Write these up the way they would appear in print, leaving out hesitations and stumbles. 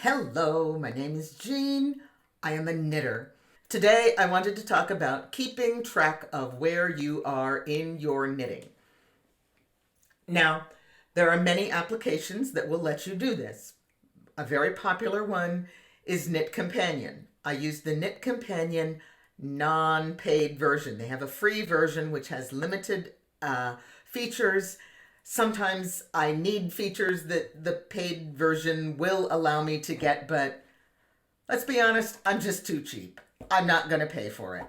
Hello, my name is Jean. I am a knitter. Today I wanted to talk about keeping track of where you are in your knitting. Now, there are many applications that will let you do this. A very popular one is Knit Companion. I use the Knit Companion non-paid version. They have a free version which has limited features. Sometimes I need features that the paid version will allow me to get, but let's be honest, I'm just too cheap. I'm not going to pay for it.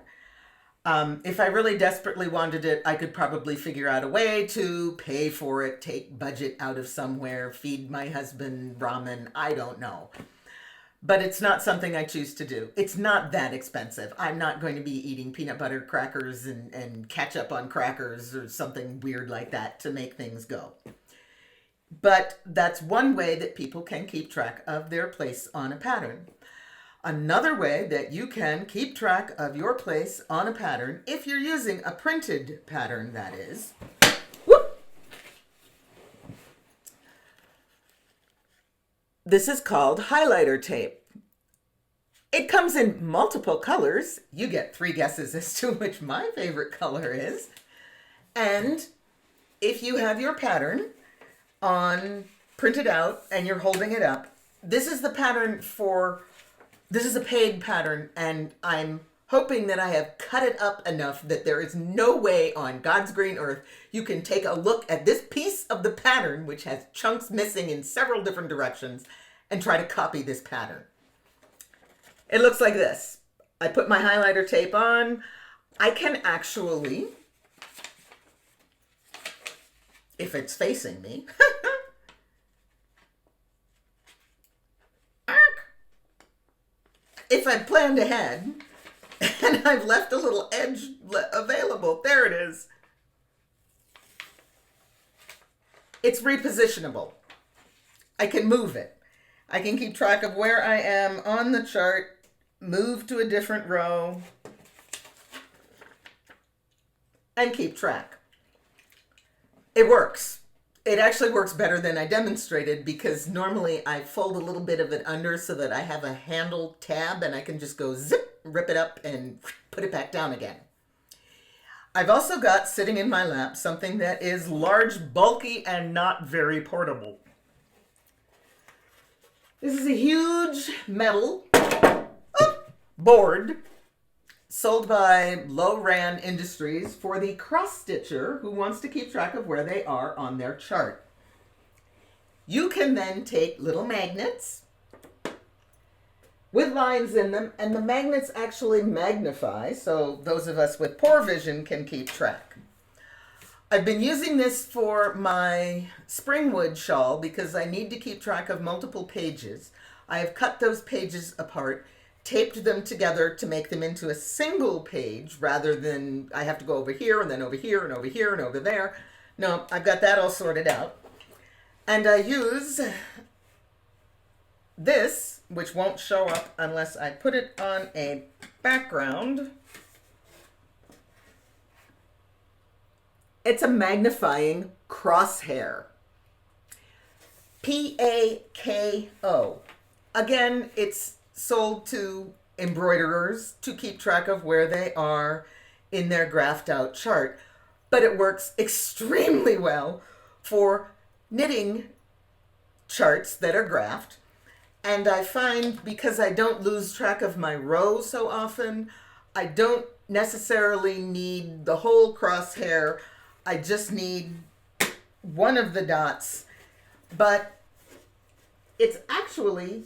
If I really desperately wanted it, I could probably figure out a way to pay for it, take budget out of somewhere, feed my husband ramen, I don't know. But it's not something I choose to do. It's not that expensive. I'm not going to be eating peanut butter crackers and ketchup on crackers or something weird like that to make things go. But that's one way that people can keep track of their place on a pattern. Another way that you can keep track of your place on a pattern, if you're using a printed pattern, that is, this is called highlighter tape. It comes in multiple colors. You get 3 guesses as to which my favorite color is. And if you have your pattern on printed out and you're holding it up, this is the pattern this is a paid pattern, and I'm hoping that I have cut it up enough that there is no way on God's green earth you can take a look at this piece of the pattern, which has chunks missing in several different directions, and try to copy this pattern. It looks like this. I put my highlighter tape on. I can actually, if it's facing me, if I've planned ahead and I've left a little edge available, there it is. It's repositionable. I can move it. I can keep track of where I am on the chart, move to a different row, and keep track. It works. It actually works better than I demonstrated because normally I fold a little bit of it under so that I have a handle tab and I can just go zip, rip it up and put it back down again. I've also got sitting in my lap something that is large, bulky, and not very portable. This is a huge metal board sold by Low-Ran Industries for the cross-stitcher who wants to keep track of where they are on their chart. You can then take little magnets with lines in them, and the magnets actually magnify, so those of us with poor vision can keep track. I've been using this for my Springwood shawl because I need to keep track of multiple pages. I have cut those pages apart, taped them together to make them into a single page rather than I have to go over here and then over here and over here and over there. No, I've got that all sorted out. And I use this, which won't show up unless I put it on a background. It's a magnifying crosshair. P-A-K-O. Again, it's sold to embroiderers to keep track of where they are in their graphed out chart, but it works extremely well for knitting charts that are graphed. And I find because I don't lose track of my row so often, I don't necessarily need the whole crosshair. I just need one of the dots, but it's actually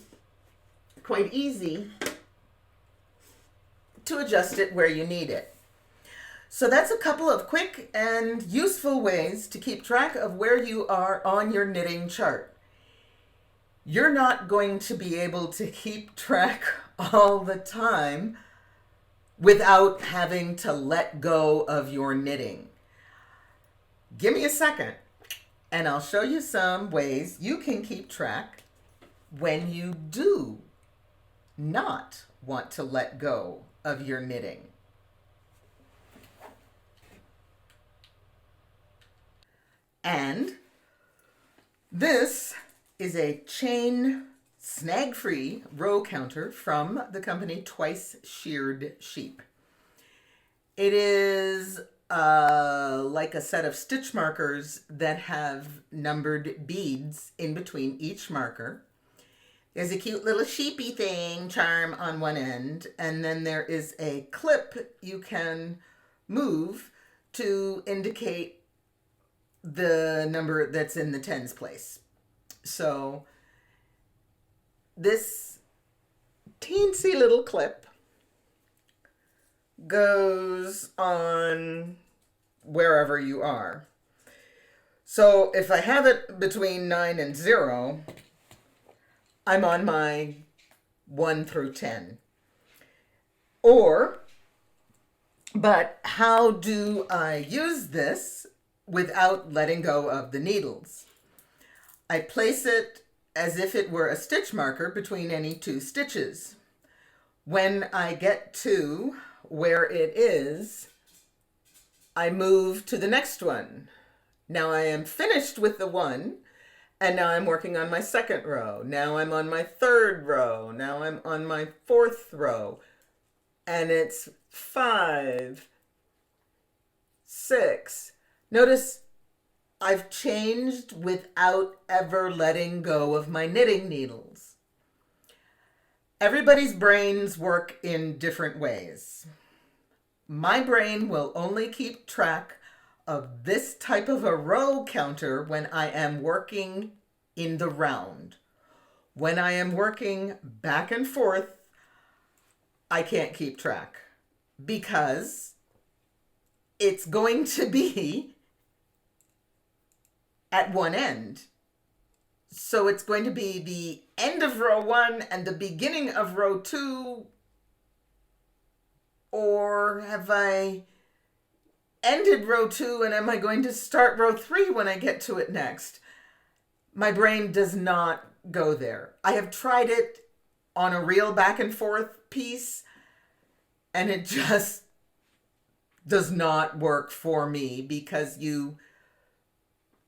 quite easy to adjust it where you need it. So that's a couple of quick and useful ways to keep track of where you are on your knitting chart. You're not going to be able to keep track all the time without having to let go of your knitting. Give me a second and I'll show you some ways you can keep track when you do not want to let go of your knitting. And this is a chain snag-free row counter from the company Twice Sheared Sheep. It is like a set of stitch markers that have numbered beads in between each marker. There's a cute little sheepy thing, charm, on one end, and then there is a clip you can move to indicate the number that's in the tens place. So this teensy little clip goes on wherever you are. So if I have it between 9 and 0, I'm on my 1 through 10. But how do I use this without letting go of the needles? I place it as if it were a stitch marker between any two stitches. When I get to where it is, I move to the next one. Now I am finished with the one, and now I'm working on my second row. Now I'm on my third row. Now I'm on my fourth row. And it's 5, 6. Notice I've changed without ever letting go of my knitting needles. Everybody's brains work in different ways. My brain will only keep track of this type of a row counter when I am working in the round. When I am working back and forth, I can't keep track because it's going to be at one end. So it's going to be the end of row 1 and the beginning of row 2. Or have I ended row 2 and am I going to start row 3 when I get to it next? My brain does not go there. I have tried it on a real back and forth piece and it just does not work for me because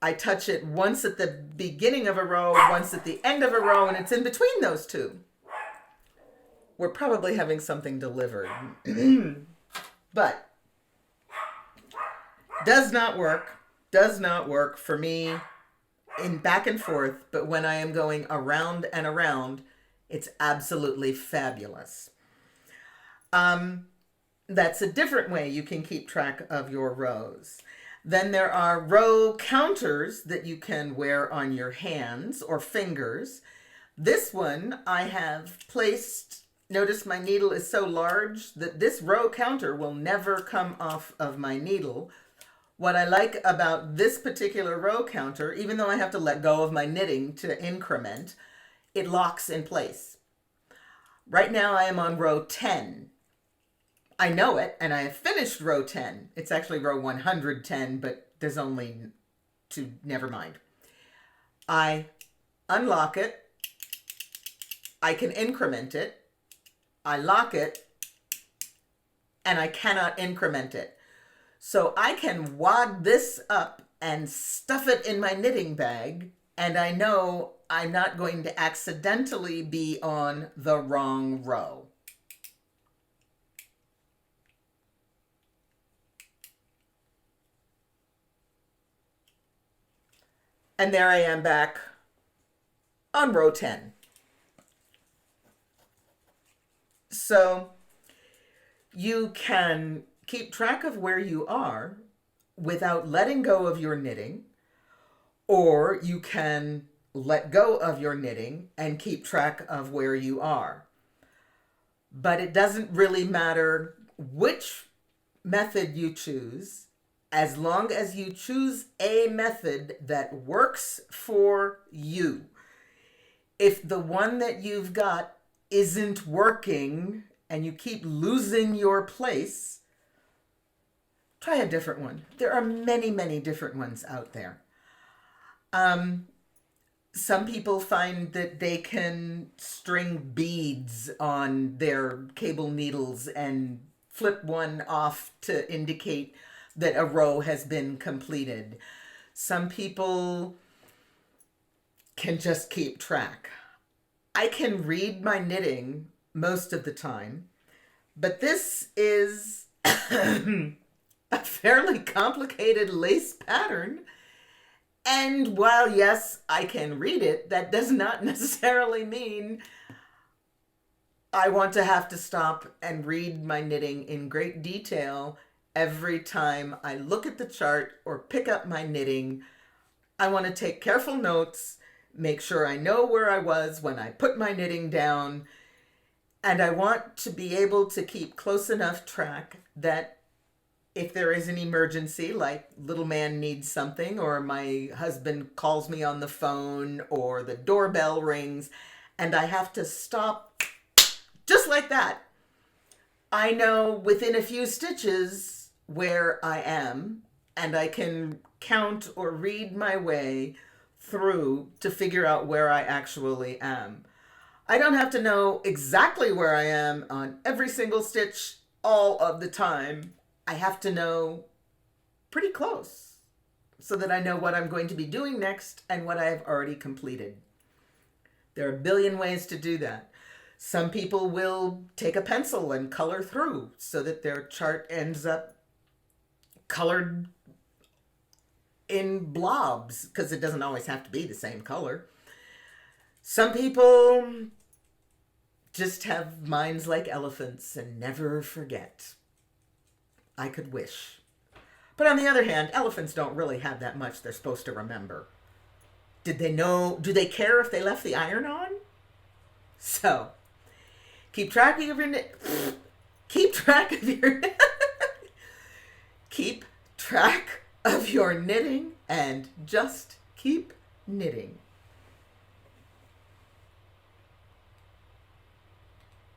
I touch it once at the beginning of a row, once at the end of a row, and it's in between those two. We're probably having something delivered. But does not work for me in back and forth, but when I am going around and around, it's absolutely fabulous. That's a different way you can keep track of your rows. Then there are row counters that you can wear on your hands or fingers. This one I have placed, notice my needle is so large that this row counter will never come off of my needle. What I like about this particular row counter, even though I have to let go of my knitting to increment, it locks in place. Right now I am on row 10. I know it, and I have finished row 10. It's actually row 110, but there's only 2, never mind. I unlock it. I can increment it. I lock it, and I cannot increment it. So I can wad this up and stuff it in my knitting bag, and I know I'm not going to accidentally be on the wrong row. And there I am back on row 10. So you can keep track of where you are without letting go of your knitting, or you can let go of your knitting and keep track of where you are. But it doesn't really matter which method you choose, as long as you choose a method that works for you. If the one that you've got isn't working and you keep losing your place, try a different one. There are many, many different ones out there. Some people find that they can string beads on their cable needles and flip one off to indicate that a row has been completed. Some people can just keep track. I can read my knitting most of the time, but this is a fairly complicated lace pattern. And while, yes, I can read it, that does not necessarily mean I want to have to stop and read my knitting in great detail every time I look at the chart or pick up my knitting. I want to take careful notes, make sure I know where I was when I put my knitting down, and I want to be able to keep close enough track that if there is an emergency, like little man needs something, or my husband calls me on the phone, or the doorbell rings, and I have to stop just like that, I know within a few stitches where I am, and I can count or read my way through to figure out where I actually am. I don't have to know exactly where I am on every single stitch all of the time. I have to know pretty close so that I know what I'm going to be doing next and what I have already completed. There are a billion ways to do that. Some people will take a pencil and color through so that their chart ends up colored in blobs, because it doesn't always have to be the same color. Some people just have minds like elephants and never forget. I could wish. But on the other hand, elephants don't really have that much they're supposed to remember. Do they care if they left the iron on? So, keep track of your keep track of your keep track of your knitting and just keep knitting.